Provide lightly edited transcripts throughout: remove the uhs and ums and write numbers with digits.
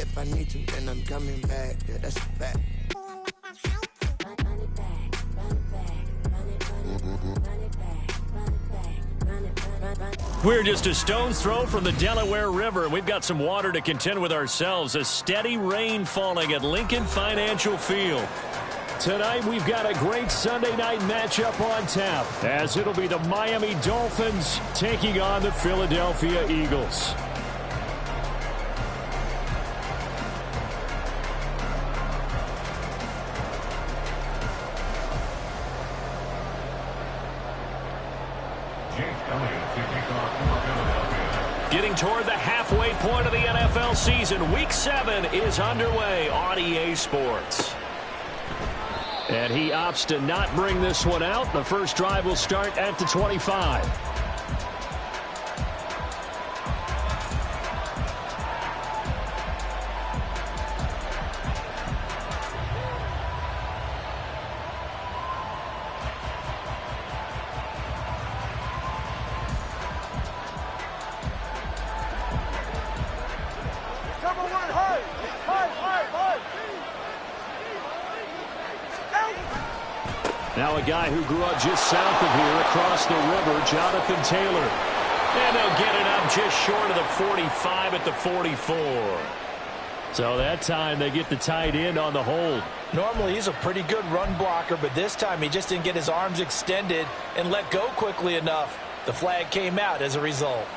if I need to, then I'm coming back. Yeah, that's a fact. We're just a stone's throw from the Delaware River, and we've got some water to contend with ourselves. A steady rain falling at Lincoln Financial Field. Tonight, we've got a great Sunday night matchup on tap, as it'll be the Miami Dolphins taking on the Philadelphia Eagles. Getting toward the halfway point of the NFL season, Week 7 is underway on EA Sports. And he opts to not bring this one out. The first drive will start at the 25. Now a guy who grew up just south of here across the river, Jonathan Taylor. And they'll get it up just short of the 45 at the 44. So that time they get the tight end on the hold. Normally he's a pretty good run blocker, but this time he just didn't get his arms extended and let go quickly enough. The flag came out as a result.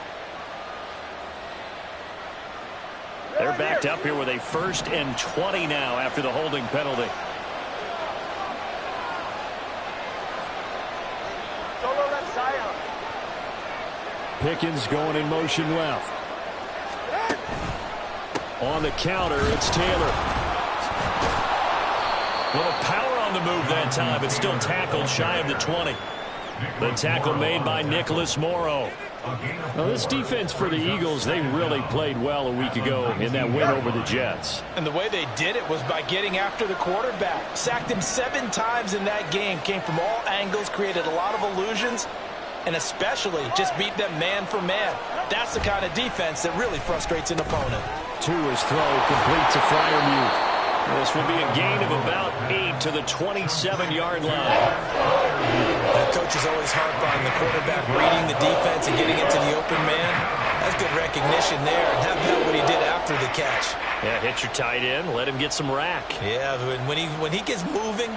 They're backed up here with a 1st and 20 now after the holding penalty. Pickens going in motion left. On the counter, it's Taylor. Little power on the move that time, but still tackled shy of the 20. The tackle made by Nicholas Morrow. Now, this defense for the Eagles, they really played well a week ago in that win over the Jets. And the way they did it was by getting after the quarterback. Sacked him 7 times in that game. Came from all angles, created a lot of illusions, and especially just beat them man for man. That's the kind of defense that really frustrates an opponent. To his throw, complete to Freiermuth. This will be a gain of about 8 to the 27-yard line. That coach is always harp on the quarterback reading the defense and getting it to the open man. That's good recognition there, and how about what he did after the catch. Yeah, hit your tight end, let him get some rack. Yeah, when he gets moving,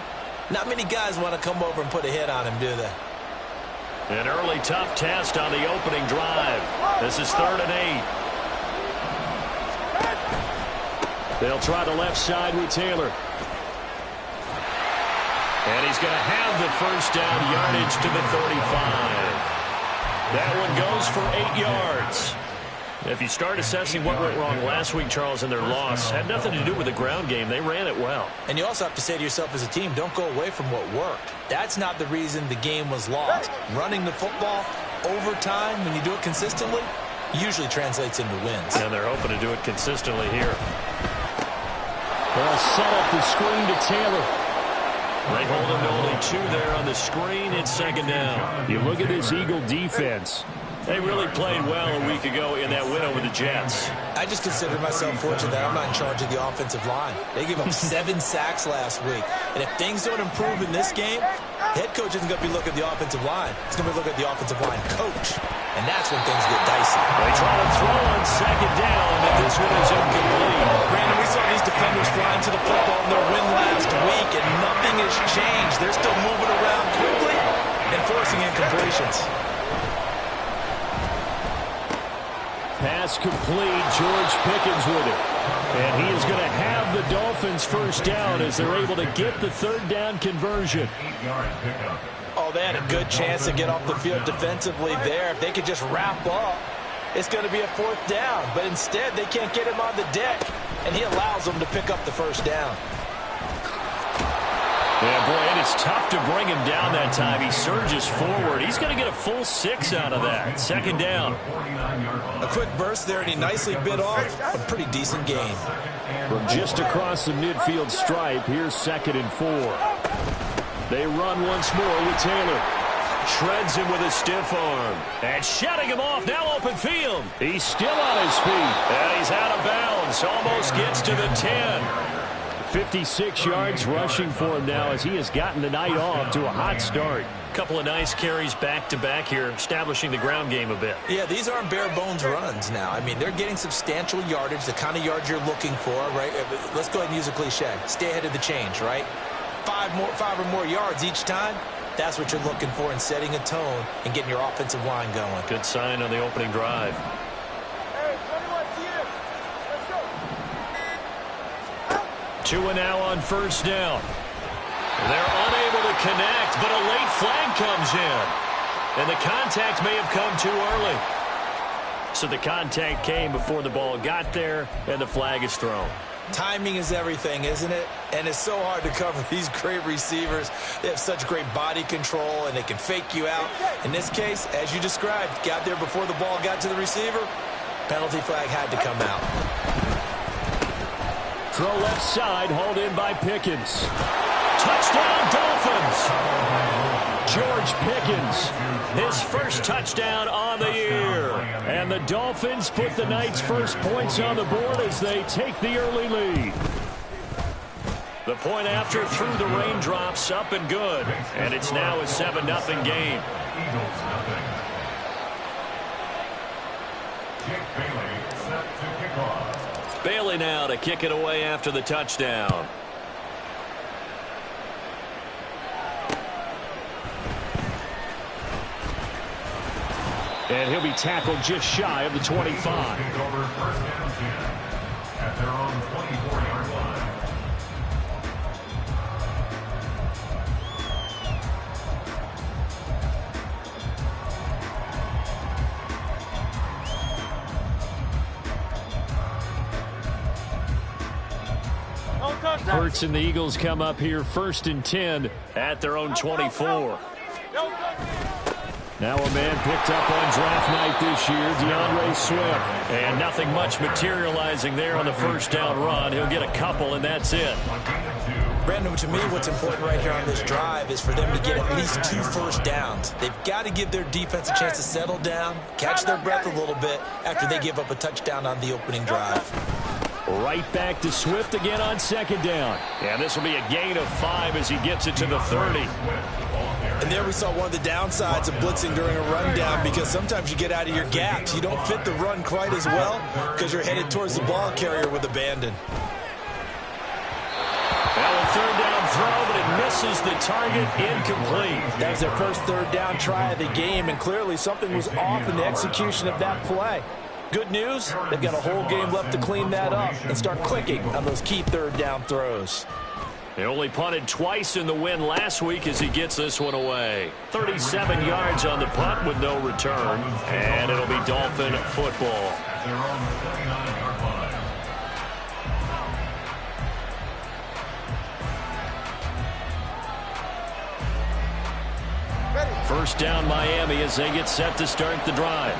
not many guys want to come over and put a hit on him, do they? An early tough test on the opening drive. This is 3rd and 8. They'll try the left side with Taylor. And he's going to have the first down, yardage to the 35. That one goes for 8 yards. If you start assessing what went wrong last week, Charles, in their loss, had nothing to do with the ground game. They ran it well. And you also have to say to yourself as a team, don't go away from what worked. That's not the reason the game was lost. Running the football over time, when you do it consistently, usually translates into wins. And they're hoping to do it consistently here. They'll set up the screen to Taylor. They hold him to only 2 there on the screen. It's 2nd down. You look at this Eagle defense. They really played well a week ago in that win over the Jets. I just consider myself fortunate that I'm not in charge of the offensive line. They gave up 7 sacks last week. And if things don't improve in this game, the head coach isn't going to be looking at the offensive line. He's going to be looking at the offensive line coach. And that's when things get dicey. They try to throw on 2nd down, but this one is incomplete. Brandon, we saw these defenders flying to the football in their win last week, and nothing has changed. They're still moving around quickly and forcing incompletions. Pass complete. George Pickens with it. And he is going to have the Dolphins first down as they're able to get the 3rd down conversion. Oh, they had a good chance to get off the field defensively there. If they could just wrap up, it's going to be a 4th down. But instead, they can't get him on the deck, and he allows them to pick up the first down. Yeah, boy, and it's tough to bring him down that time. He surges forward. He's going to get a full 6 out of that. 2nd down. A quick burst there, and he nicely bit off a pretty decent gain. From just across the midfield stripe, here's 2nd and 4. They run once more with Taylor. Shreds him with a stiff arm. And shutting him off, now open field. He's still on his feet. And he's out of bounds. Almost gets to the 10. 56 yards rushing for him now as he has gotten the night off to a hot start. Couple of nice carries back-to-back here, establishing the ground game a bit. Yeah, these aren't bare-bones runs now. I mean, they're getting substantial yardage, the kind of yards you're looking for, right? Let's go ahead and use a cliche. Stay ahead of the change, right? Five or more yards each time. That's what you're looking for in setting a tone and getting your offensive line going. Good sign on the opening drive. Tua now on first down. They're unable to connect, but a late flag comes in. And the contact may have come too early. So the contact came before the ball got there, and the flag is thrown. Timing is everything, isn't it? And it's so hard to cover these great receivers. They have such great body control, and they can fake you out. In this case, as you described, got there before the ball got to the receiver. Penalty flag had to come out. Throw left side, hauled in by Pickens. Touchdown, Dolphins! George Pickens, his first touchdown on the year. And the Dolphins put the Knights' first points on the board as they take the early lead. The point after through the raindrops, up and good. And it's now a 7-0 game. Bailey now to kick it away after the touchdown. And he'll be tackled just shy of the 25. At their own 24-yard line. Hurts and the Eagles come up here 1st and 10 at their own 24. Now a man picked up on draft night this year, DeAndre Swift. And nothing much materializing there on the first down run. He'll get a couple, and that's it. Brandon, to me, what's important right here on this drive is for them to get at least 2 first downs. They've got to give their defense a chance to settle down, catch their breath a little bit after they give up a touchdown on the opening drive. Right back to Swift again on 2nd down. And this will be a gain of 5 as he gets it to the 30. And there we saw one of the downsides of blitzing during a rundown, because sometimes you get out of your gaps. You don't fit the run quite as well because you're headed towards the ball carrier with abandon. Well, a 3rd down throw, but it misses the target, incomplete. That was their first 3rd down try of the game, and clearly something was off in the execution of that play. Good news, they've got a whole game left to clean that up and start clicking on those key 3rd down throws. They only punted twice in the win last week as he gets this one away. 37 yards on the punt with no return. And it'll be Dolphin football. First down Miami as they get set to start the drive.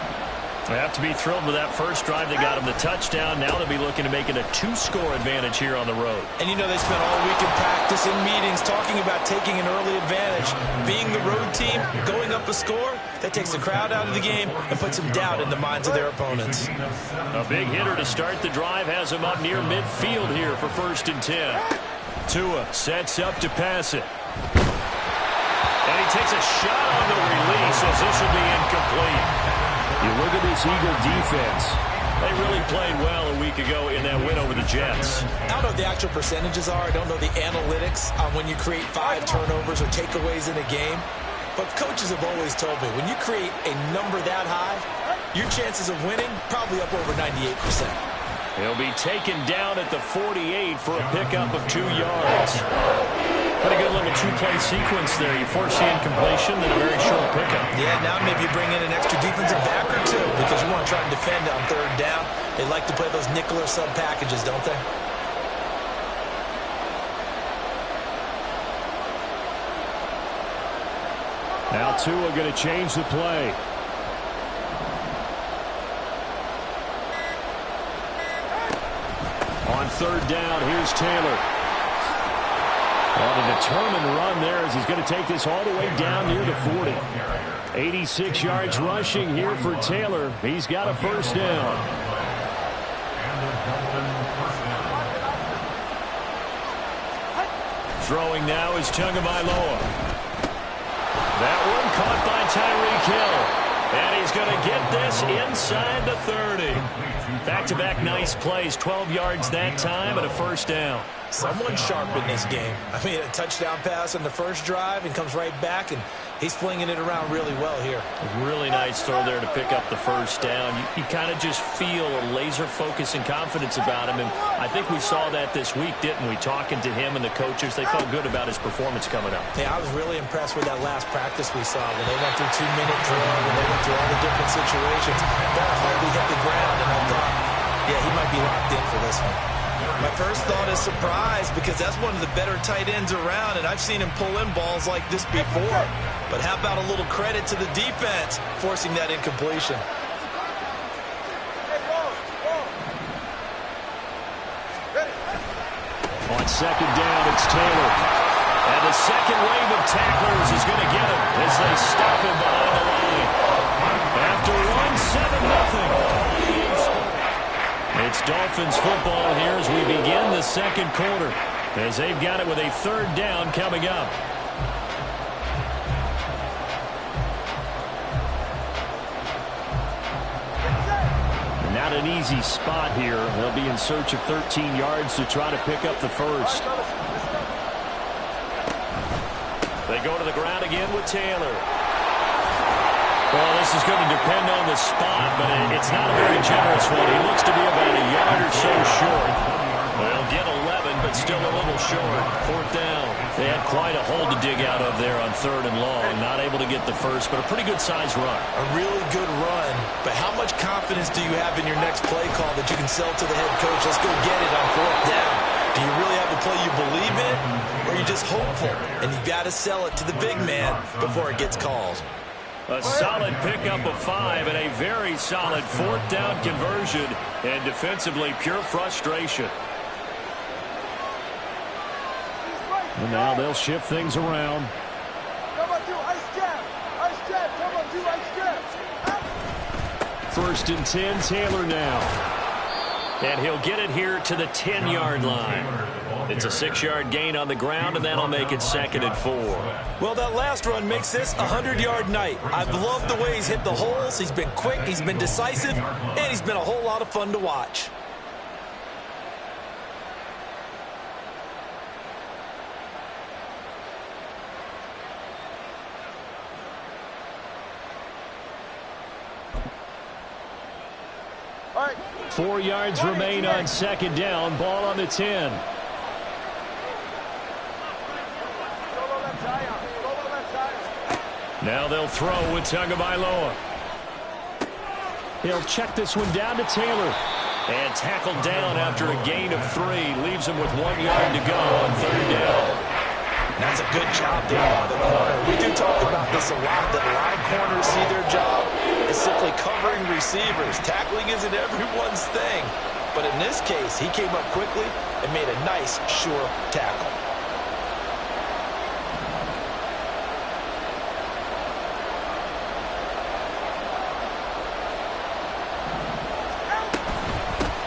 They have to be thrilled with that first drive. They got them the touchdown. Now they'll be looking to make it a 2-score advantage here on the road. And you know, they spent all week in practice and meetings talking about taking an early advantage. Being the road team, going up a score, that takes the crowd out of the game and puts some doubt in the minds of their opponents. A big hitter to start the drive has him up near midfield here for 1st and 10. Tua sets up to pass it. And he takes a shot on the release as this will be incomplete. You look at this Eagle defense. They really played well a week ago in that win over the Jets. I don't know what the actual percentages are. I don't know the analytics on when you create 5 turnovers or takeaways in a game. But coaches have always told me, when you create a number that high, your chances of winning probably up over 98%. He'll be taken down at the 48 for a pickup of 2 yards. Pretty good little 2-play sequence there. You force the incompletion, then a very short pickup. Yeah, now maybe you bring in an extra defensive back or 2 because you want to try and defend on 3rd down. They like to play those nickel or sub packages, don't they? Now Tua going to change the play. On 3rd down, here's Taylor. On a determined run there as he's going to take this all the way down near the 40. 86 yards rushing here for Taylor. He's got a first down. Throwing now is Tagovailoa. That one caught by Tyreek Hill. And he's going to get this inside the 30. Back-to-back nice plays. 12 yards that time and a first down. Someone sharp in this game. I mean, a touchdown pass on the first drive and comes right back, and he's flinging it around really well here. A really nice throw there to pick up the first down. You kind of just feel a laser focus and confidence about him, and I think we saw that this week, didn't we? Talking to him and the coaches, they felt good about his performance coming up. Yeah, I was really impressed with that last practice we saw when they went through 2-minute drill, when they went through all the different situations. Ball hardly hit the ground, and I thought, yeah, he might be locked in for this one. My first thought is surprise because that's one of the better tight ends around, and I've seen him pull in balls like this before. But how about a little credit to the defense forcing that incompletion? On second down, it's Taylor. And the second wave of tacklers is going to get him as they stop him behind the line. After one, 7-0. It's Dolphins football here as we begin the second quarter, as they've got it with a third down coming up. Not an easy spot here. They'll be in search of 13 yards to try to pick up the first. They go to the ground again with Taylor. Well, this is going to depend on the spot, but it's not a very generous one. He looks to be about a yard or so short. They'll get 11, but still a little short. Fourth down. They had quite a hole to dig out of there on third and long. Not able to get the first, but a pretty good-sized run. A really good run, but how much confidence do you have in your next play call that you can sell to the head coach? Let's go get it on fourth down. Do you really have a play you believe in, or are you just hopeful? And you've got to sell it to the big man before it gets called. A solid pickup of 5 and a very solid fourth down conversion, and defensively pure frustration. And now they'll shift things around. First and 10, Taylor now. And he'll get it here to the 10-yard line. It's a 6-yard gain on the ground, and that'll make it second and 4. Well, that last run makes this a 100-yard night. I've loved the way he's hit the holes. He's been quick, he's been decisive, and he's been a whole lot of fun to watch. All right. 4 yards remain on second down. Ball on the 10. Now they'll throw with Tagovailoa. He'll check this one down to Taylor. And tackled down after a gain of 3. Leaves him with 1 yard to go on third down. That's a good job there by the corner. We do talk about this a lot, that a lot of corners see their job is simply covering receivers. Tackling isn't everyone's thing. But in this case, he came up quickly and made a nice, sure tackle.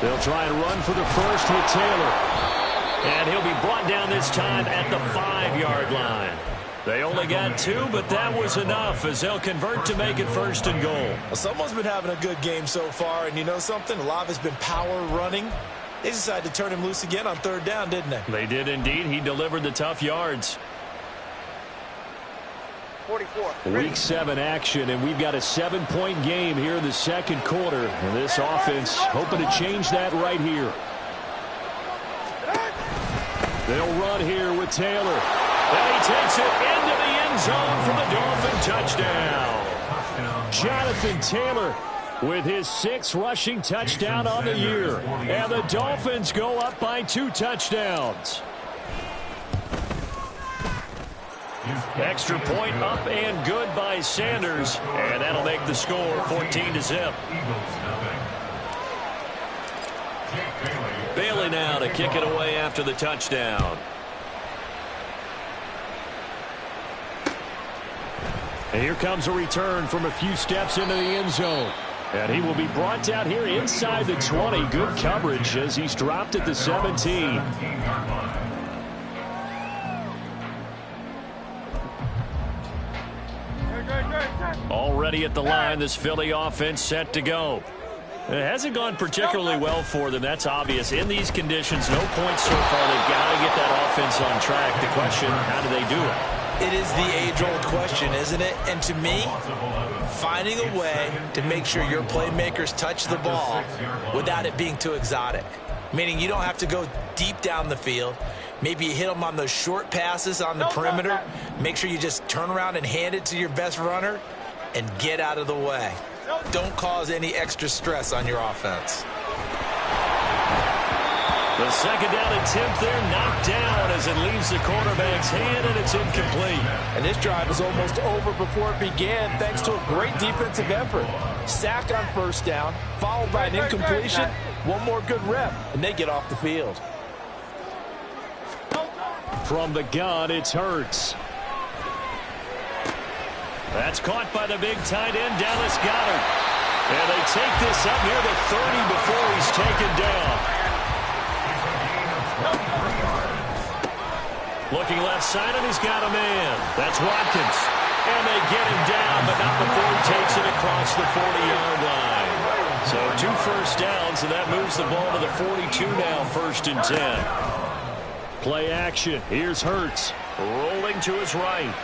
They'll try and run for the first with Taylor. And he'll be brought down this time at the 5-yard line. They only got 2, but that was enough as they'll convert to make it first and goal. Well, someone's been having a good game so far, and you know something? A lot of it's been power running. They decided to turn him loose again on third down, didn't they? They did indeed. He delivered the tough yards. 44. Week 7 action, and we've got a 7-point game here in the second quarter. And this offense hoping to change that right here. They'll run here with Taylor. And he takes it into the end zone for the Dolphin touchdown. Jonathan Taylor with his 6th rushing touchdown on the year. And the Dolphins go up by 2 touchdowns. Extra point up and good by Sanders. And that'll make the score 14-0. Bailey now to kick it away after the touchdown. And here comes a return from a few steps into the end zone. And he will be brought down here inside the 20. Good coverage as he's dropped at the 17. Already at the line, this Philly offense set to go. It hasn't gone particularly well for them. That's obvious. In these conditions, no points so far. They've got to get that offense on track. The question, how do they do it? It is the age-old question, isn't it? And to me, finding a way to make sure your playmakers touch the ball without it being too exotic. Meaning you don't have to go deep down the field. Maybe you hit them on those short passes on the perimeter. Make sure you just turn around and hand it to your best runner and get out of the way. Don't cause any extra stress on your offense. The second down attempt there knocked down as it leaves the quarterback's hand, and it's incomplete. And this drive is almost over before it began thanks to a great defensive effort. Sack on first down, followed by an incompletion. One more good rep, and they get off the field. From the gun, it's Hurts. That's caught by the big tight end, Dallas Goedert. And they take this up near the 30 before he's taken down. Looking left side, and he's got a man. That's Watkins. And they get him down, but not before he takes it across the 40-yard line. So 2 first downs, and that moves the ball to the 42 now, 1st and 10. Play action. Here's Hurts. Rolling to his right.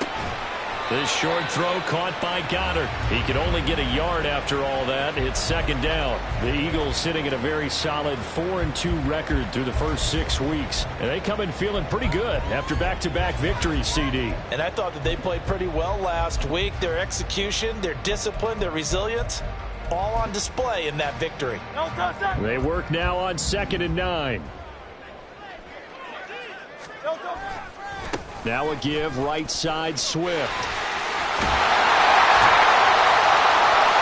This short throw caught by Goddard. He could only get a yard after all that. It's second down. The Eagles sitting at a very solid 4-2 record through the first 6 weeks. And they come in feeling pretty good after back-to-back victories, CD. And I thought that they played pretty well last week. Their execution, their discipline, their resilience, all on display in that victory. They work now on 2nd and 9. Now a give, right side, Swift.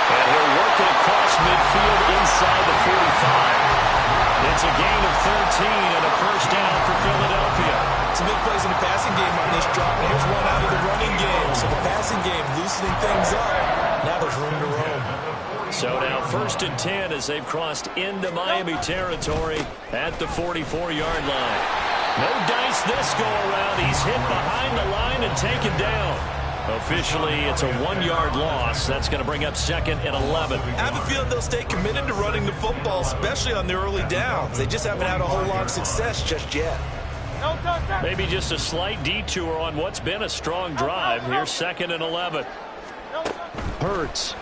And he'll work it across midfield inside the 45. It's a gain of 13 and a first down for Philadelphia. Some big plays in the passing game on this drive. And here's one out of the running game. So the passing game loosening things up. Now there's room to roam. So now 1st and 10 as they've crossed into Miami territory at the 44-yard line. No dice this go-around. He's hit behind the line and taken down. Officially, it's a 1-yard loss. That's going to bring up 2nd and 11. I have a feeling they'll stay committed to running the football, especially on their early downs. They just haven't had a whole lot of success just yet. Maybe just a slight detour on what's been a strong drive. Here's 2nd and 11. Hurts.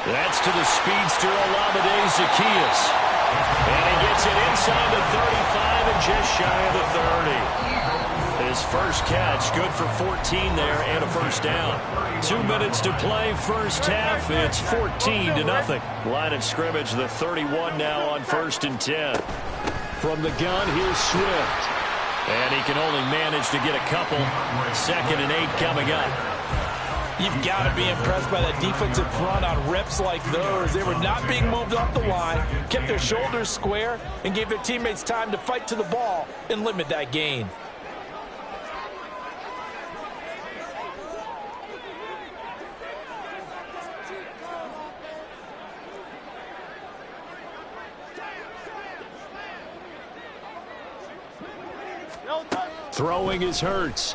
That's to the speedster, Olamide Zaccheaus. And he gets it inside the 35 and just shy of the 30. His first catch, good for 14 there and a first down. 2 minutes to play, first half. It's 14-0. Line of scrimmage, the 31 now on 1st and 10. From the gun, here's Swift. And he can only manage to get a couple. 2nd and 8 coming up. You've got to be impressed by that defensive front on reps like those. They were not being moved off the line, kept their shoulders square, and gave their teammates time to fight to the ball and limit that gain. Throwing is Hurts.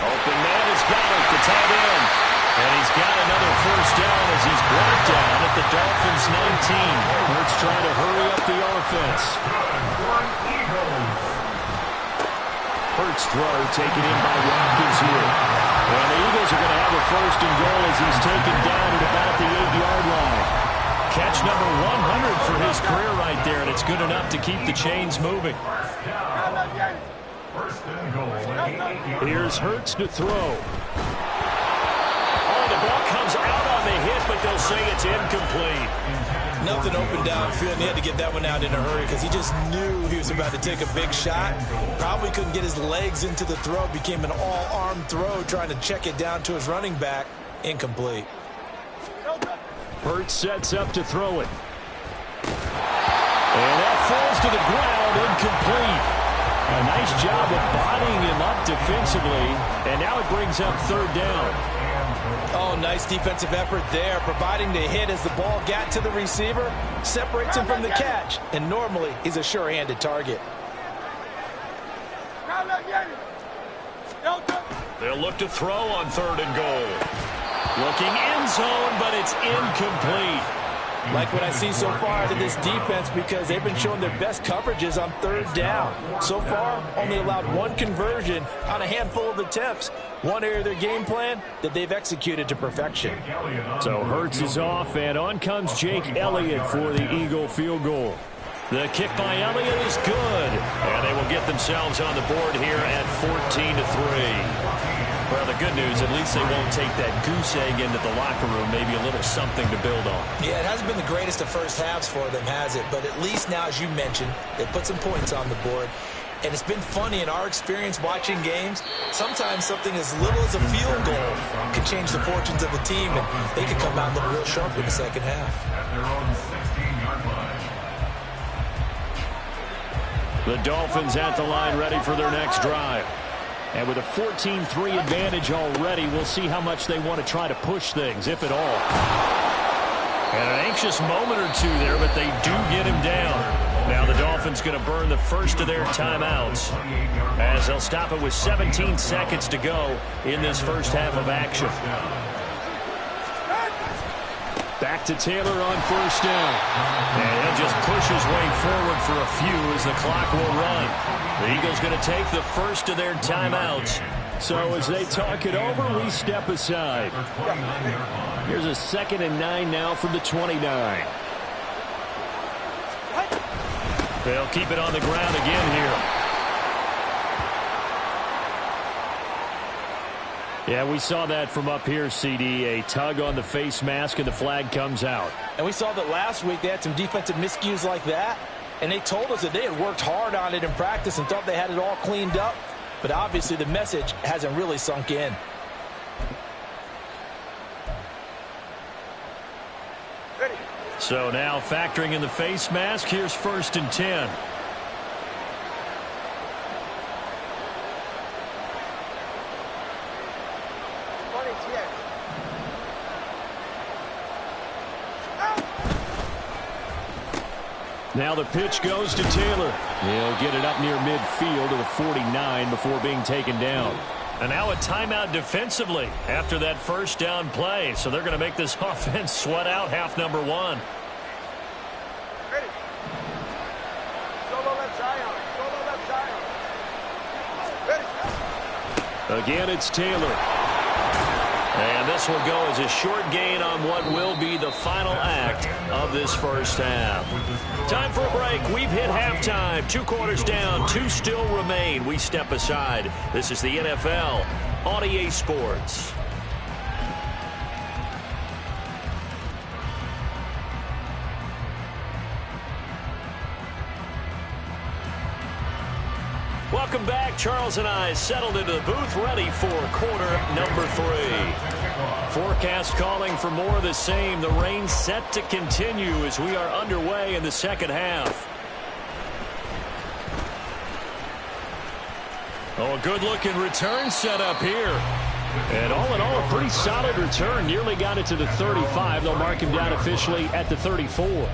Open man has got it, the tight end. And he's got another first down as he's brought down at the Dolphins' 19. Hurts trying to hurry up the offense. Hurts throw taken in by Watkins here. And the Eagles are going to have a 1st and goal as he's taken down at about the 8-yard line. Catch number 100 for his career right there, and it's good enough to keep the chains moving. Here's Hurts to throw. Oh, the ball comes out on the hit, but they'll say it's incomplete. Nothing open downfield, and he had to get that one out in a hurry because he just knew he was about to take a big shot. Probably couldn't get his legs into the throw. Became an all-arm throw, trying to check it down to his running back. Incomplete. Hurts sets up to throw it. And that falls to the ground, incomplete. A nice job of bodying him up defensively, and now it brings up third down. Oh, nice defensive effort there, providing the hit as the ball got to the receiver, separates him from the catch, and normally he's a sure-handed target. They'll look to throw on third and goal. Looking end zone, but it's incomplete. Like what I see so far out of this defense, because they've been showing their best coverages on third down. So far, only allowed one conversion on a handful of attempts. One area of their game plan that they've executed to perfection. So Hurts is off, and on comes Jake Elliott for the Eagle field goal. The kick by Elliott is good, and they will get themselves on the board here at 14-3. Well, the good news, at least they won't take that goose egg into the locker room, maybe a little something to build on. Yeah, it hasn't been the greatest of first halves for them, has it? But at least now, as you mentioned, they put some points on the board. And it's been funny in our experience watching games. Sometimes something as little as a field goal can change the fortunes of the team, and they could come out and look real sharp in the second half. The Dolphins at the line, ready for their next drive. And with a 14-3 advantage already, we'll see how much they want to try to push things, if at all. And an anxious moment or two there, but they do get him down. Now the Dolphins going to burn the first of their timeouts as they'll stop it with 17 seconds to go in this first half of action. Back to Taylor on first down. And he'll just push his way forward for a few as the clock will run. The Eagles going to take the first of their timeouts. So as they talk it over, we step aside. Here's a 2nd and 9 now from the 29. They'll keep it on the ground again here. Yeah, we saw that from up here, CD. A tug on the face mask, and the flag comes out. And we saw that last week they had some defensive miscues like that, and they told us that they had worked hard on it in practice and thought they had it all cleaned up. But obviously the message hasn't really sunk in. So now factoring in the face mask, here's 1st and 10. Now the pitch goes to Taylor. He'll get it up near midfield to the 49 before being taken down. And now a timeout defensively after that first down play. So they're going to make this offense sweat out half number one. Ready. Solo left side. Solo left side. Ready. Again, it's Taylor. And this will go as a short gain on what will be the final act of this first half. Time for a break. We've hit halftime. 2 quarters down, 2 still remain. We step aside. This is the NFL on EA Sports. Welcome back. Charles and I settled into the booth, ready for quarter number 3. Forecast calling for more of the same. The rain set to continue as we are underway in the second half. Oh, a good-looking return set up here. And all in all, a pretty solid return. Nearly got it to the 35. They'll mark him down officially at the 34.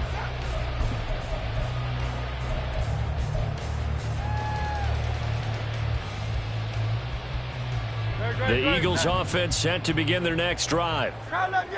The Eagles offense set to begin their next drive.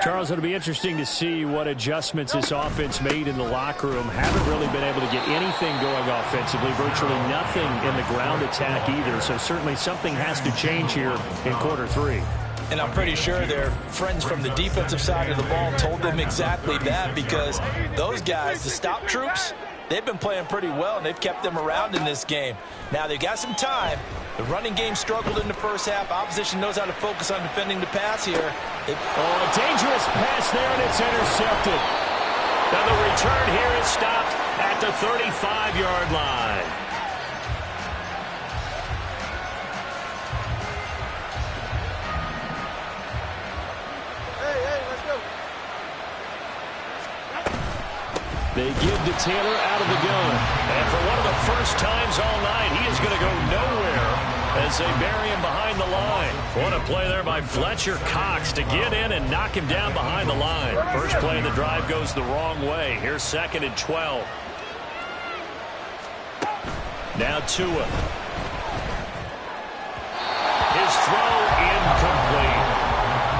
Charles, it'll be interesting to see what adjustments this offense made in the locker room. Haven't really been able to get anything going offensively, virtually nothing in the ground attack either. So certainly something has to change here in quarter 3. And I'm pretty sure their friends from the defensive side of the ball told them exactly that, because those guys, the stop troops, they've been playing pretty well, and they've kept them around in this game. Now, they've got some time. The running game struggled in the first half. Opposition knows how to focus on defending the pass here. Oh, a dangerous pass there, and it's intercepted. Now the return here is stopped at the 35-yard line. They give to Taylor out of the gun. And for one of the first times all night, he is going to go nowhere as they bury him behind the line. What a play there by Fletcher Cox to get in and knock him down behind the line. First play of the drive goes the wrong way. Here's 2nd and 12. Now Tua. His throw incomplete.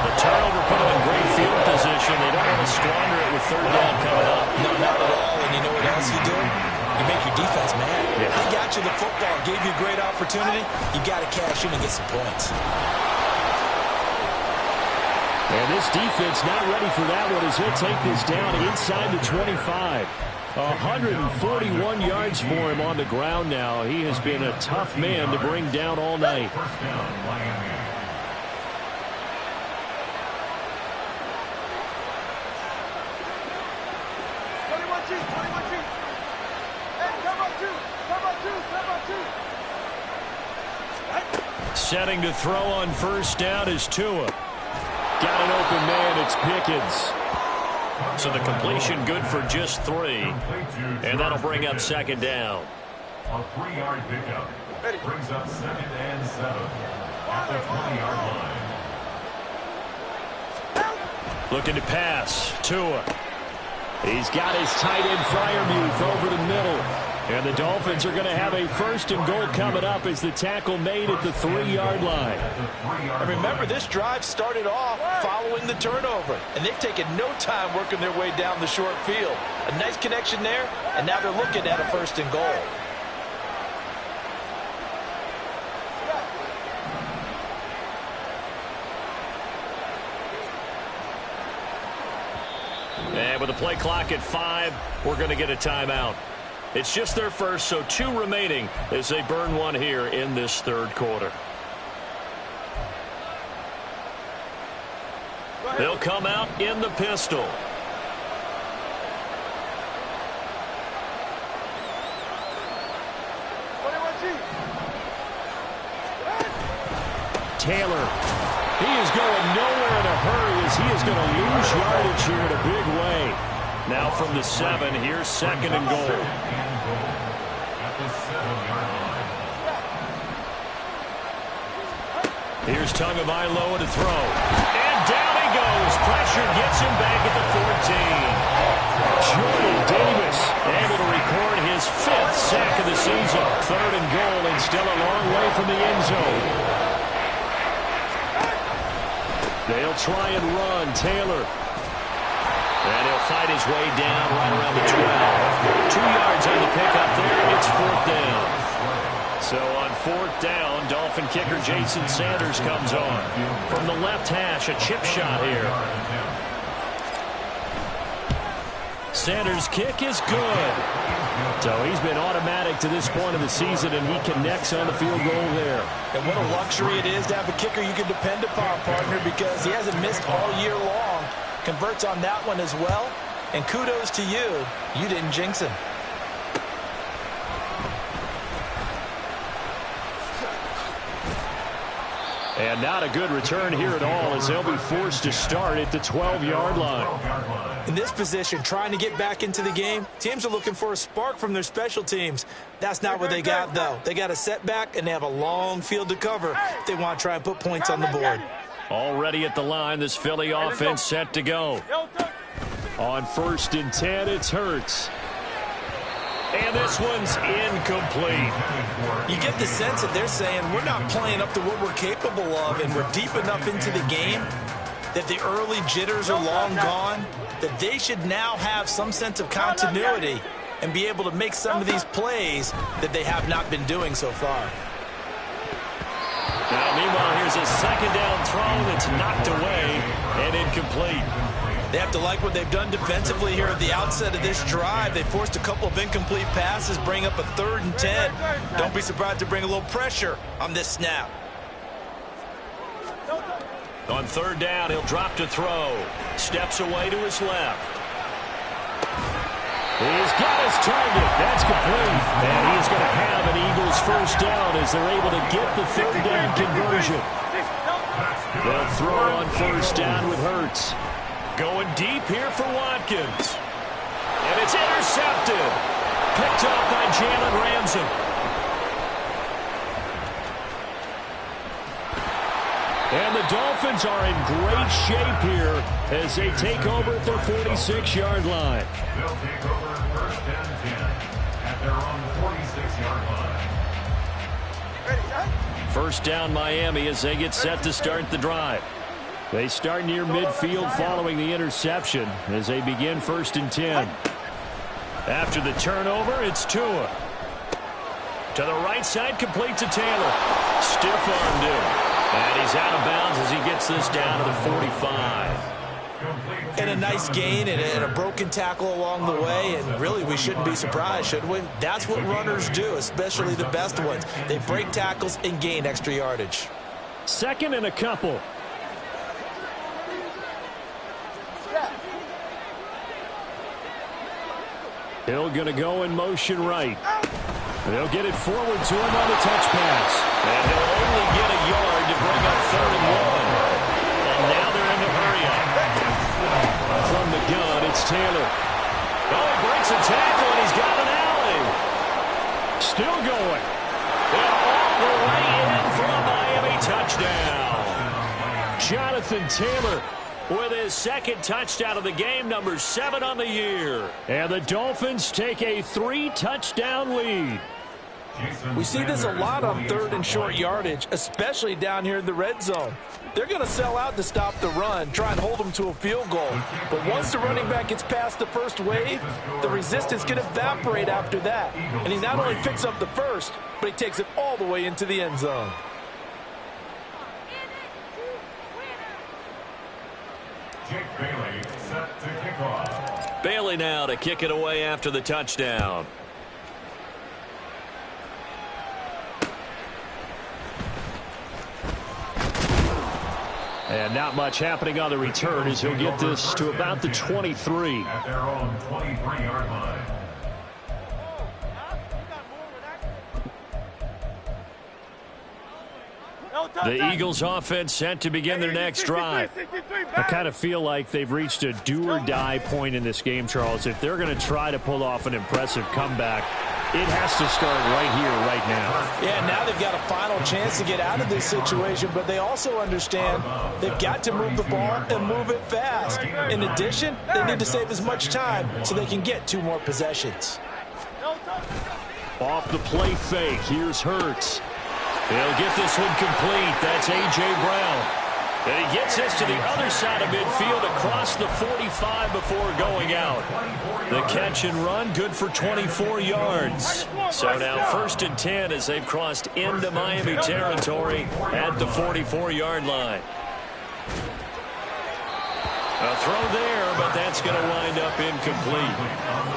The turnover put him in great field position. They don't want to squander it with 3rd down coming up. No, not at all. And you know what else you do? You make your defense mad. Yeah. They got you the football, gave you a great opportunity. You got to cash in and get some points. And this defense not ready for that one as he'll take this down inside the 25. 141 yards for him on the ground now. He has been a tough man to bring down all night. Setting to throw on 1st down is Tua. Got an open man, it's Pickens. So the completion good for just 3. And that'll bring up 2nd down. A 3-yard pickup brings up 2nd and 7 at the 20-yard line. Looking to pass. Tua. He's got his tight end Freiermuth over the middle. And the Dolphins are going to have a 1st and goal coming up as the tackle made at the 3-yard line. And remember, this drive started off following the turnover. And they've taken no time working their way down the short field. A nice connection there, and now they're looking at a 1st and goal. And with the play clock at 5, we're going to get a timeout. It's just their first, so 2 remaining as they burn one here in this 3rd quarter. They'll come out in the pistol. Taylor. He is going nowhere in a hurry as he is going to lose yardage here in a big way. Now from the 7, here's 2nd and goal. At the 7-yard line. Here's Tagovailoa to throw. And down he goes. Pressure gets him back at the 14. Jordan Davis able to record his 5th sack of the season. 3rd and goal and still a long way from the end zone. They'll try and run. Taylor. And he'll fight his way down right around the 12. 2 yards on the pickup there. It's 4th down. So on 4th down, Dolphin kicker Jason Sanders comes on. From the left hash, a chip shot here. Sanders' kick is good. So he's been automatic to this point of the season, and he connects on the field goal there. And what a luxury it is to have a kicker you can depend upon, partner, because he hasn't missed all year long. Converts on that one as well. And kudos to you. You didn't jinx him. And not a good return here at all as they'll be forced to start at the 12-yard line. In this position, trying to get back into the game, teams are looking for a spark from their special teams. That's not what they got, though. They got a setback, and they have a long field to cover if they want to try and put points on the board. Already at the line, this Philly offense set to go. On 1st and 10, it's Hurts. And this one's incomplete. You get the sense that they're saying we're not playing up to what we're capable of, and we're deep enough into the game that the early jitters are long gone, that they should now have some sense of continuity and be able to make some of these plays that they have not been doing so far. Now, meanwhile, here's a 2nd down throw that's knocked away and incomplete. They have to like what they've done defensively here at the outset of this drive. They forced a couple of incomplete passes, bring up a 3rd and 10. Don't be surprised to bring a little pressure on this snap. On 3rd down, he'll drop to throw. Steps away to his left. He's got his target. That's complete. And he's going to have an Eagles 1st down as they're able to get the 3rd down conversion. They'll throw on 1st down with Hurts. Going deep here for Watkins. And it's intercepted. Picked off by Jalen Ramsey. And the Dolphins are in great shape here as they take over at their 46-yard line. They'll take over first and 10 at their own 46-yard line. First down Miami as they get set to start the drive. They start near midfield following the interception as they begin first and 10. After the turnover, it's Tua. To the right side, complete to Taylor. Stiff-armed him. And he's out of bounds as he gets this down to the 45. And a nice gain and a broken tackle along the way, and really we shouldn't be surprised, should we? That's what runners do, especially the best ones. They break tackles and gain extra yardage. Second and a couple. Hill going to go in motion right. They'll get it forward to him on the touch pass. And he'll only get a yard to bring up 3rd and 1. And now they're in the hurry-up. From the gun, it's Taylor. Oh, he breaks a tackle, and he's got an alley. Still going. And all the way in for a Miami touchdown. Jonathan Taylor with his second touchdown of the game, number 7 on the year. And the Dolphins take a 3-touchdown lead. We see this a lot on 3rd and short yardage, especially down here in the red zone. They're going to sell out to stop the run, try and hold them to a field goal. But once the running back gets past the first wave, the resistance can evaporate after that. And he not only picks up the first, but he takes it all the way into the end zone. Jake Bailey set to kick off. Bailey now to kick it away after the touchdown. And not much happening on the return as he'll get this to about the 23. At their own 23-yard line. The Eagles offense set to begin their next drive. I kind of feel like they've reached a do-or-die point in this game, Charles. If they're going to try to pull off an impressive comeback, it has to start right here, right now. Yeah, now they've got a final chance to get out of this situation, but they also understand they've got to move the ball and move it fast. In addition, they need to save as much time so they can get 2 more possessions. Off the play fake, here's Hurts. He'll get this one complete. That's A.J. Brown. And he gets this to the other side of midfield across the 45 before going out. The catch and run, good for 24 yards. So now 1st and 10 as they've crossed into Miami territory at the 44-yard line. A throw there, but that's going to wind up incomplete.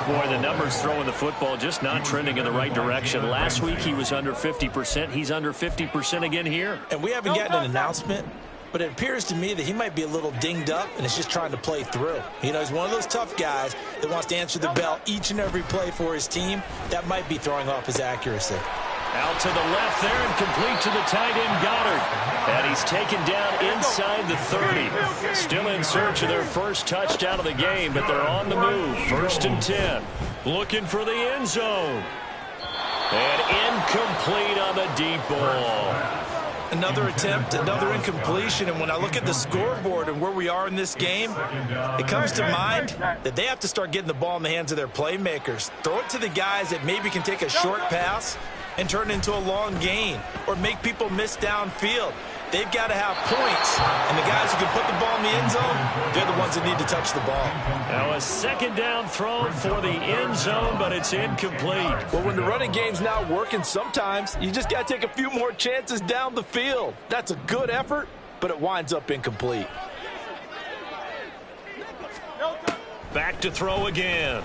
Boy, the numbers throwing the football just not trending in the right direction. Last week he was under 50%. He's under 50% again here. And we haven't gotten an announcement, but it appears to me that he might be a little dinged up and is just trying to play through. You know, he's one of those tough guys that wants to answer the bell each and every play for his team. That might be throwing off his accuracy. Out to the left there and complete to the tight end Goddard. And he's taken down inside the 30. Still in search of their first touchdown of the game, but they're on the move. 1st and 10. Looking for the end zone. And incomplete on the deep ball. Another attempt, another incompletion, and when I look at the scoreboard and where we are in this game, it comes to mind that they have to start getting the ball in the hands of their playmakers. Throw it to the guys that maybe can take a short pass and turn it into a long gain or make people miss downfield. They've got to have points, and the guys who can put the ball in the end zone, they're the ones that need to touch the ball. Now a second down throw for the end zone, but it's incomplete. Well, when the running game's not working, sometimes you just got to take a few more chances down the field. That's a good effort, but it winds up incomplete. Back to throw again.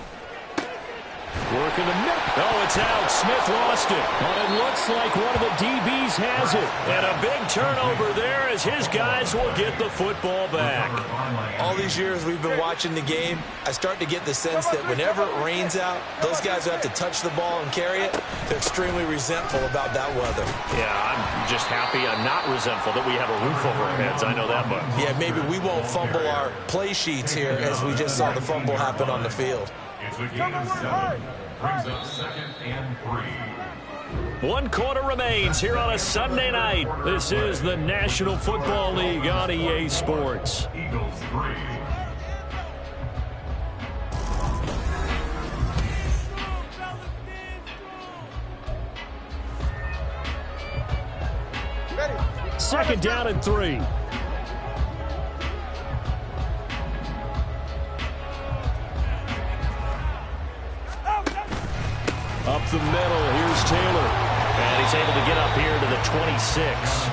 Working the middle. Oh, it's out. Smith lost it. But it looks like one of the DBs has it. And a big turnover there as his guys will get the football back. All these years we've been watching the game, I start to get the sense that whenever it rains out, those guys who have to touch the ball and carry it, they're extremely resentful about that weather. Yeah, I'm just happy I'm not resentful that we have a roof over our heads. I know that much. Yeah, maybe we won't fumble our play sheets here as we just saw the fumble happen on the field. It's a gain of 7. Brings up 2nd and 3. 1 quarter remains here on a Sunday night. This is the National Football League on EA Sports. Eagles 3. Second down and 3. Up the middle, here's Taylor. And he's able to get up here to the 26.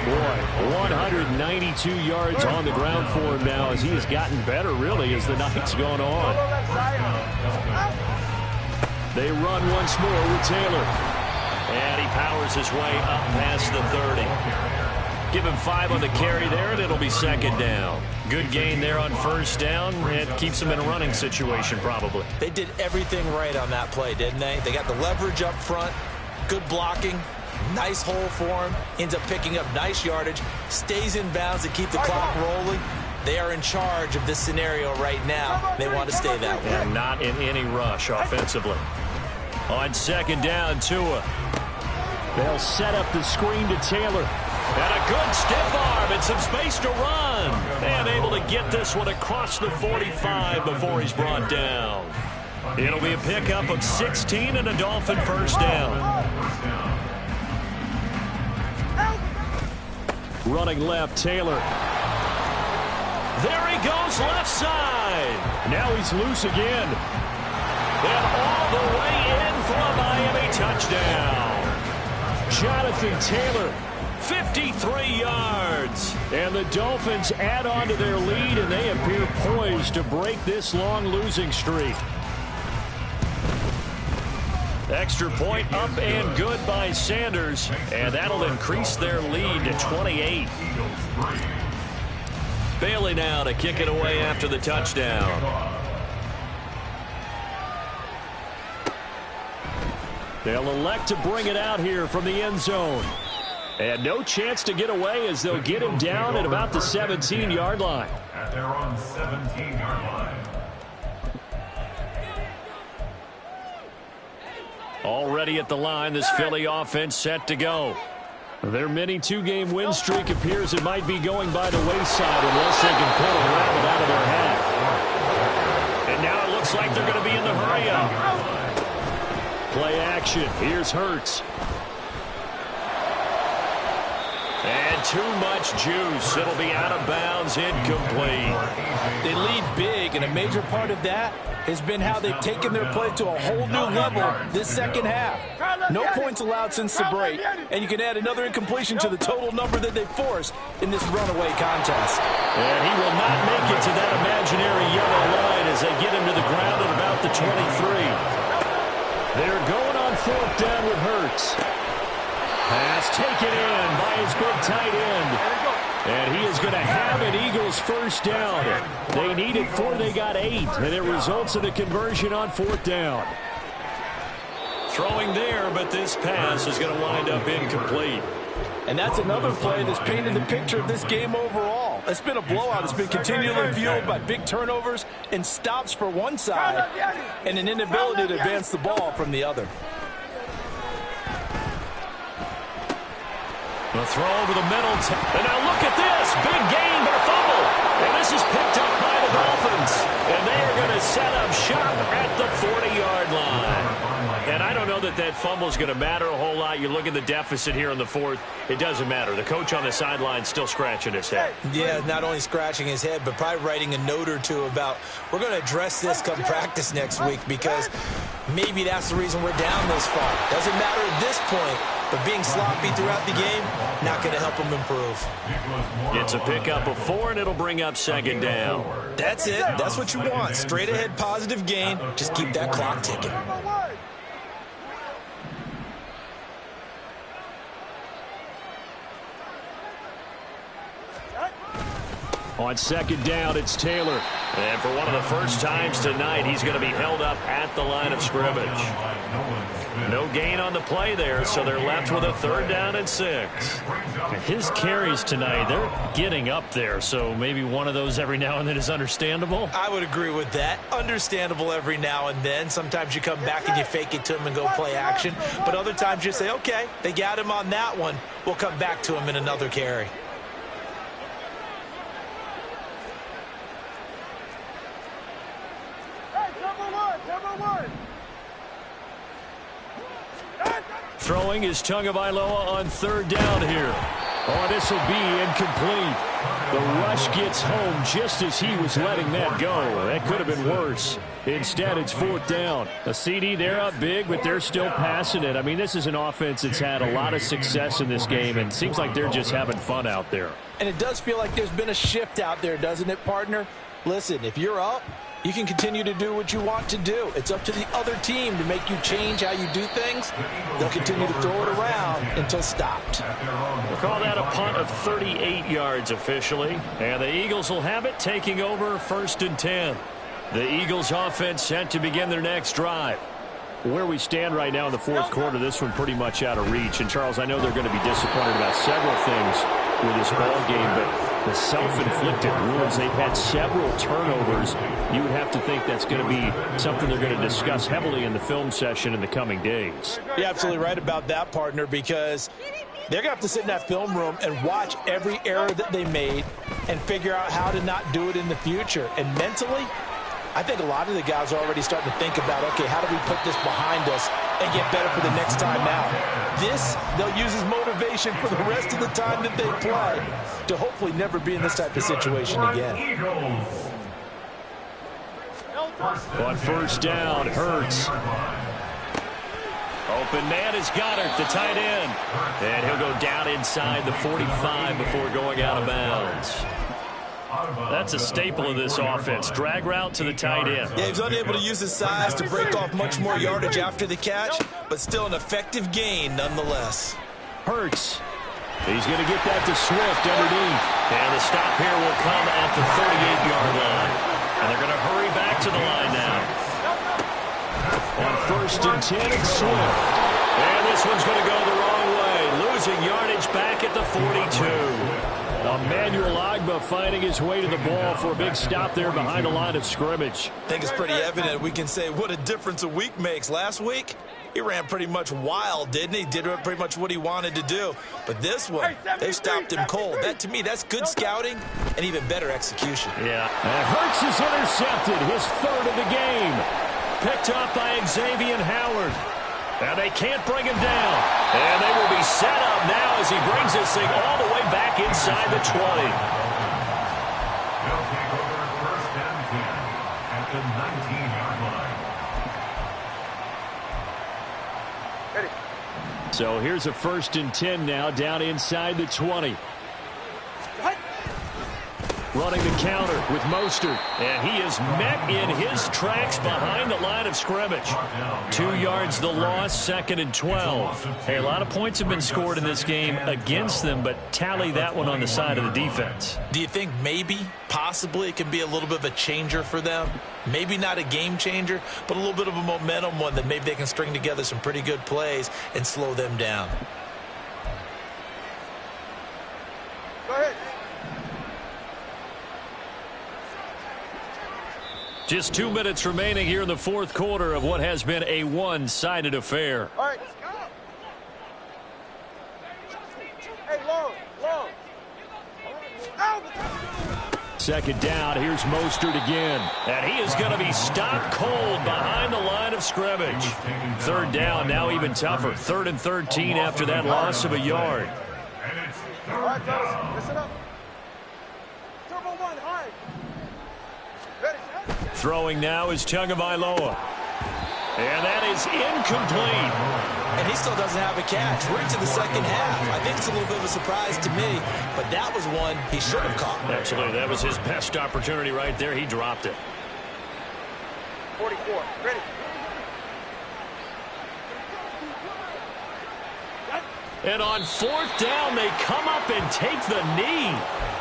Boy, 192 yards on the ground for him now as he has gotten better, really, as the night's gone on. They run once more with Taylor. And he powers his way up past the 30. Give him 5 on the carry there, and it'll be 2nd down. Good gain there on 1st down. It keeps them in a running situation, probably. They did everything right on that play, didn't they? They got the leverage up front, good blocking, nice hole for him, ends up picking up nice yardage, stays in bounds to keep the clock rolling. They are in charge of this scenario right now. They want to stay that way. And not in any rush offensively. On 2nd down, Tua. They'll set up the screen to Taylor. And a good stiff arm and some space to run. And able to get this one across the 45 before he's brought down. It'll be a pickup of 16 and a Dolphin 1st down. Running left, Taylor. There he goes, left side. Now he's loose again. And all the way in for a Miami touchdown. Jonathan Taylor, 53 yards. And the Dolphins add on to their lead, and they appear poised to break this long losing streak. Extra point up and good by Sanders, and that'll increase their lead to 28. Bailey now to kick it away after the touchdown. They'll elect to bring it out here from the end zone. And no chance to get away as they'll get him down at about the 17-yard line. At their own 17-yard line. Already at the line, this Philly offense set to go. Their mini 2-game win streak appears it might be going by the wayside unless they can pull a rabbit out of their hat. And now it looks like they're going to be in the hurry-up. Play action. Here's Hurts. And too much juice. It'll be out of bounds, incomplete. They lead big, and a major part of that has been how they've taken their play to a whole new level this second half. No points allowed since the break, and you can add another incompletion to the total number that they forced in this runaway contest. And he will not make it to that imaginary yellow line as they get him to the ground at about the 23. They're going on 4th down with Hurts. Pass taken in by his big tight end. And he is going to have an Eagles 1st down. They needed 4, they got 8. And it results in a conversion on 4th down. Throwing there, but this pass is going to wind up incomplete. And that's another play that's painted the picture of this game overall. It's been a blowout. It's been continually fueled by big turnovers and stops for one side and an inability to advance the ball from the other. The throw over the middle. And now look at this. Big gain, but a fumble. And this is picked up by the Dolphins. And they are going to set up shop at the 40-yard line. And I don't know that that fumble is going to matter a whole lot. You look at the deficit here in the 4th. It doesn't matter. The coach on the sideline still scratching his head. Yeah, not only scratching his head, but probably writing a note or two about, we're going to address this come practice next week because maybe that's the reason we're down this far. Doesn't matter at this point, but being sloppy throughout the game, not going to help them improve. It's a pickup of 4, and it'll bring up 2nd down. That's it. That's what you want. Straight ahead positive gain. Just keep that clock ticking. On 2nd down, it's Taylor. And for one of the first times tonight, he's going to be held up at the line of scrimmage. No gain on the play there, so they're left with a 3rd down and 6. His carries tonight, they're getting up there, so maybe one of those every now and then is understandable. I would agree with that. Understandable every now and then. Sometimes you come back and you fake it to him and go play action. But other times you say, okay, they got him on that one. We'll come back to him in another carry. Throwing is Tagovailoa on 3rd down here. Oh, this will be incomplete. The rush gets home just as he was letting that go. That could have been worse. Instead, it's 4th down. A CD, they're up big, but they're still passing it. I mean, this is an offense that's had a lot of success in this game, and it seems like they're just having fun out there. And it does feel like there's been a shift out there, doesn't it, partner? Listen, if you're up, you can continue to do what you want to do. It's up to the other team to make you change how you do things. They'll continue to throw it around until stopped. We'll call that a punt of 38 yards officially. And the Eagles will have it, taking over 1st and 10. The Eagles offense set to begin their next drive. Where we stand right now in the 4th quarter, this one pretty much out of reach. And, Charles, I know they're going to be disappointed about several things with this ball game, but the self-inflicted wounds, they've had several turnovers. You would have to think that's going to be something they're going to discuss heavily in the film session in the coming days. You're absolutely right about that, partner, because they're going to have to sit in that film room and watch every error that they made and figure out how to not do it in the future. And mentally, I think a lot of the guys are already starting to think about, okay, how do we put this behind us and get better for the next time out? This, they'll use as motivation for the rest of the time that they play to hopefully never be in this type of situation again. On 1st down, Hurts. Open man is Goddard, the tight end. And he'll go down inside the 45 before going out of bounds. That's a staple of this offense. Drag route to the tight end. Yeah, he's unable to use his size to break off much more yardage after the catch, but still an effective gain nonetheless. Hurts. He's going to get that to Swift underneath. And the stop here will come at the 38-yard line. And they're going to hurry back to the line now. On 1st and 10, it's Swift. And this one's going to go the wrong way. Losing yardage back at the 42. Emmanuel Ogbah finding his way to the ball for a big stop there behind the line of scrimmage. I think it's pretty evident. We can say what a difference a week makes. Last week, he ran pretty much wild, didn't he? Did pretty much what he wanted to do. But this one, they stopped him cold. That, to me, that's good scouting and even better execution. Yeah. And Hurts is intercepted, his 3rd of the game. Picked up by Xavier Howard. And they can't bring him down. And they will be set up now as he brings this thing all the way back inside the 20. They'll take over 1st and 10 at the 19-yard line. Ready. So here's a 1st and 10 now, down inside the 20. Running the counter with Mostert. And he is met in his tracks behind the line of scrimmage. 2 yards the loss, 2nd and 12. Hey, a lot of points have been scored in this game against them, but tally that one on the side of the defense. Do you think maybe, possibly, it can be a little bit of a changer for them? Maybe not a game changer, but a little bit of a momentum one that maybe they can string together some pretty good plays and slow them down. Go ahead. Just 2 minutes remaining here in the 4th quarter of what has been a one-sided affair. All right, let's go. Hey, long. Out. 2nd down, here's Mostert again. And he is going to be stopped cold behind the line of scrimmage. 3rd down, now even tougher. 3rd and 13 after that loss of a yard. And it's All right, fellas, listen up. Turbo 1, high. Ready. Throwing now is Tagovailoa. And that is incomplete. And he still doesn't have a catch. We're into the 2nd half. I think it's a little bit of a surprise to me, but that was one he should have caught. Absolutely, that was his best opportunity right there. He dropped it. 44, ready. And on 4th down, they come up and take the knee.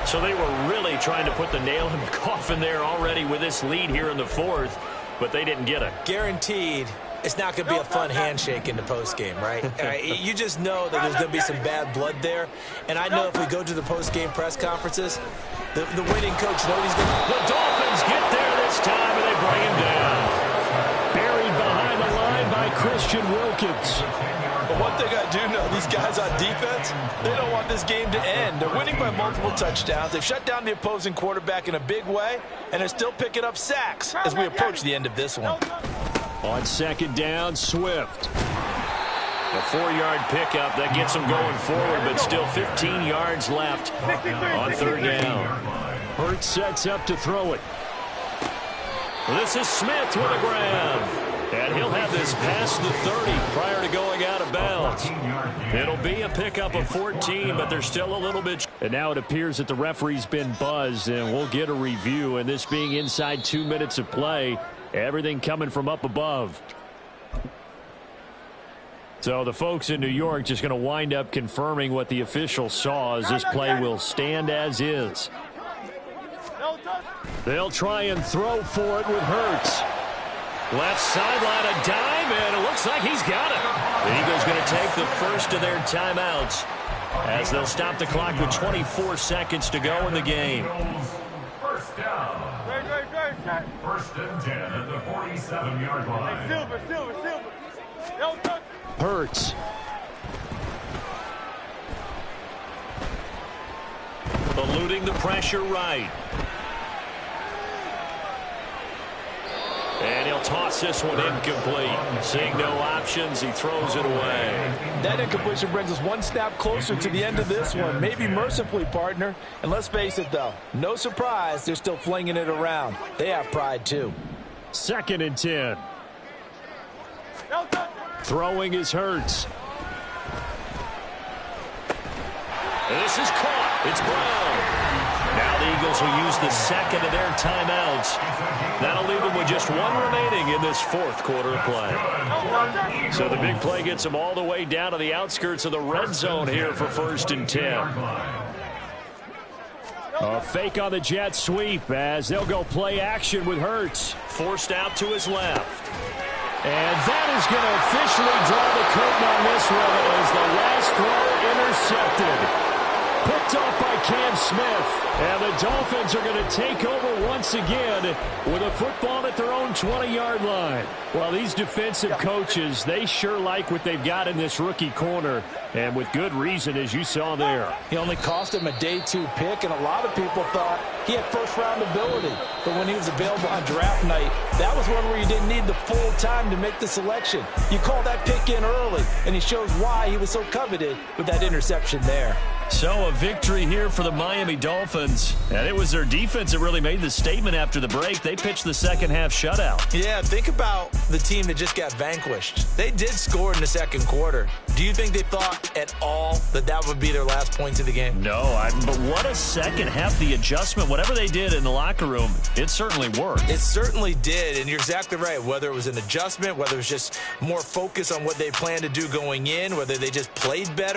So they were really trying to put the nail in the coffin there already with this lead here in the 4th, but they didn't get it. Guaranteed it's not going to be a fun handshake in the postgame, right? You just know that there's going to be some bad blood there. And I know if we go to the postgame press conferences, the winning coach knows he's going to... The Dolphins get there this time, and they bring him down. Buried behind the line by Christian Wilkins. But one thing I do know, these guys on defense, they don't want this game to end. They're winning by multiple touchdowns. They've shut down the opposing quarterback in a big way, and they're still picking up sacks as we approach the end of this one. On second down, Swift. A 4-yard pickup that gets them going forward, but still 15 yards left on third down. Hurts sets up to throw it. This is Smith with a grab. And he'll have this past the 30 prior to going out of bounds. It'll be a pickup of 14, but there's still a little bit. And now it appears that the referee's been buzzed, and we'll get a review. And this being inside 2 minutes of play, everything coming from up above. So the folks in New York just going to wind up confirming what the official saw, as this play will stand as is. They'll try and throw for it with Hurts. Left sideline, a dive, and it looks like he's got it. The Eagles going to take the first of their timeouts as they'll stop the clock with 24 seconds to go in the game. First down. First and 10 at the 47-yard line. Silver. Hurts. Eluding the pressure right. And he'll toss this one incomplete. Seeing no options, he throws it away. That incompletion brings us one snap closer to the end of this one. Maybe mercifully, partner. And let's face it, though, no surprise, they're still flinging it around. They have pride, too. Second and 10. Throwing is Hurts. This is caught. It's Brown. Now the Eagles will use the second of their timeouts. That'll leave them with just one remaining in this fourth quarter play. So the big play gets them all the way down to the outskirts of the red zone here for first and 10. A fake on the jet sweep as they'll go play action with Hurts. Forced out to his left. And that is going to officially draw the curtain on this one as the last throw intercepted. Picked off by Cam Smith. And the Dolphins are going to take over once again with a football at their own 20-yard line. Well, these defensive coaches, they sure like what they've got in this rookie corner. And with good reason, as you saw there. He only cost him a day 2 pick, and a lot of people thought he had first-round ability. But when he was available on draft night, that was one where you didn't need the full time to make the selection. You call that pick in early, and he shows why he was so coveted with that interception there. So a victory here for the Miami Dolphins. And it was their defense that really made the statement after the break. They pitched the second half shutout. Yeah, think about the team that just got vanquished. They did score in the second quarter. Do you think they thought at all that that would be their last points of the game? No, but what a second half. The adjustment, whatever they did in the locker room, it certainly worked. It certainly did, and you're exactly right. Whether it was an adjustment, whether it was just more focus on what they planned to do going in, whether they just played better.